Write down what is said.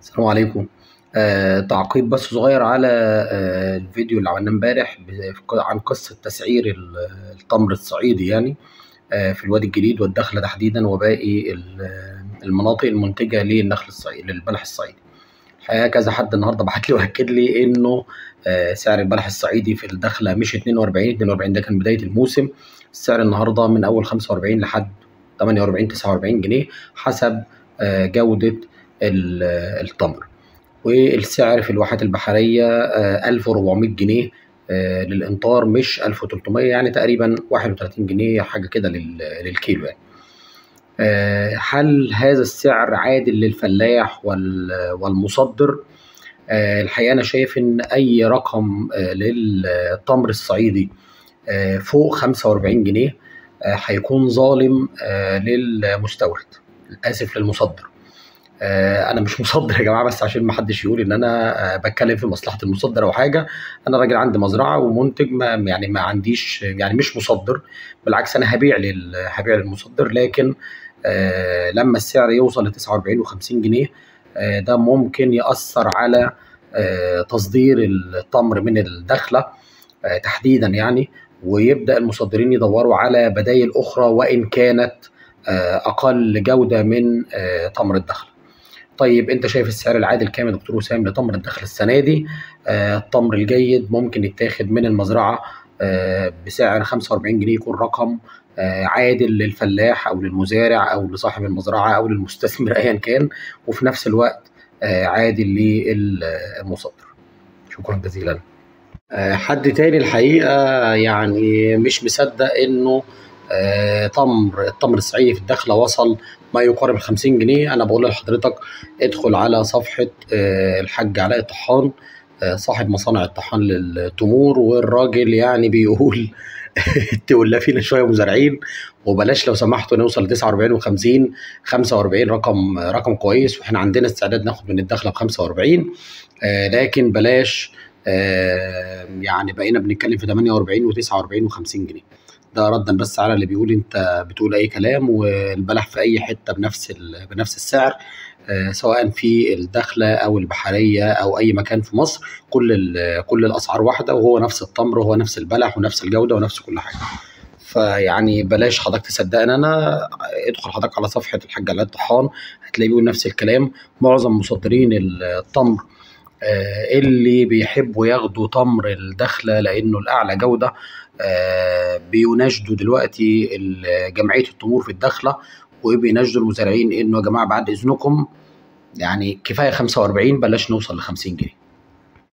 السلام عليكم. تعقيب بس صغير على الفيديو اللي عملناه امبارح عن قصة تسعير التمر الصعيدي يعني في الوادي الجديد والدخلة تحديدا وباقي المناطق المنتجة للنخل الصعيدي للبلح الصعيدي. الحقيقة كذا حد النهارده بعت لي واكد لي انه سعر البلح الصعيدي في الدخلة مش 42 ده كان بداية الموسم. السعر النهارده من اول 45 لحد 48 49 جنيه حسب جودة التمر. والسعر في الواحات البحرية 1400 جنيه للإمطار مش 1300، يعني تقريبا 31 جنيه حاجة كده للكيلو يعني. هل هذا السعر عادل للفلاح والمصدر؟ الحقيقة أنا شايف إن أي رقم للتمر الصعيدي فوق 45 جنيه هيكون ظالم للمستورد، آسف للمصدر. انا مش مصدر يا جماعه، بس عشان ما حدش يقول ان انا بتكلم في مصلحه المصدر او حاجه. انا راجل عندي مزرعه ومنتج، ما عنديش يعني مش مصدر، بالعكس انا هبيع للمصدر. لكن لما السعر يوصل ل 49 و50 جنيه ده ممكن ياثر على تصدير التمر من الدخله تحديدا يعني، ويبدا المصدرين يدوروا على بدائل اخرى وان كانت اقل جوده من تمر الدخله. طيب انت شايف السعر العادل كام يا دكتور وسام لتمر الدخل السنه دي؟ التمر الجيد ممكن يتاخد من المزرعه بسعر 45 جنيه، يكون رقم عادل للفلاح او للمزارع او لصاحب المزرعه او للمستثمر ايا كان، وفي نفس الوقت عادل للمصدر. شكرا جزيلا. حد تاني الحقيقه يعني مش مصدق انه التمر الصعيدي في الدخله وصل ما يقارب 50 جنيه. انا بقول لحضرتك ادخل على صفحه الحاج علاء الطحان صاحب مصانع الطحان للتمور، والراجل يعني بيقول تولى فينا شويه مزارعين، وبلاش لو سمحتوا نوصل ل 49 و50 45 رقم كويس، واحنا عندنا استعداد ناخد من الدخله ب 45، لكن بلاش يعني بقينا بنتكلم في 48 و49 و50 جنيه. ده ردا بس على اللي بيقول انت بتقول اي كلام، والبلح في اي حته بنفس السعر سواء في الدخله او البحريه او اي مكان في مصر، كل الاسعار واحده، وهو نفس التمر وهو نفس البلح ونفس الجوده ونفس كل حاجه. فيعني بلاش حضرتك تصدقني انا، ادخل حضرتك على صفحه الحاج علاء الطحان هتلاقيه بيقول نفس الكلام. معظم مصدرين التمر اللي بيحبوا ياخدوا تمر الدخله لانه الاعلى جوده بيناشدوا دلوقتي جمعيه التمور في الدخله، وبيناشدوا المزارعين انه يا جماعه بعد اذنكم يعني كفايه 45، بلاش نوصل ل 50 جنيه.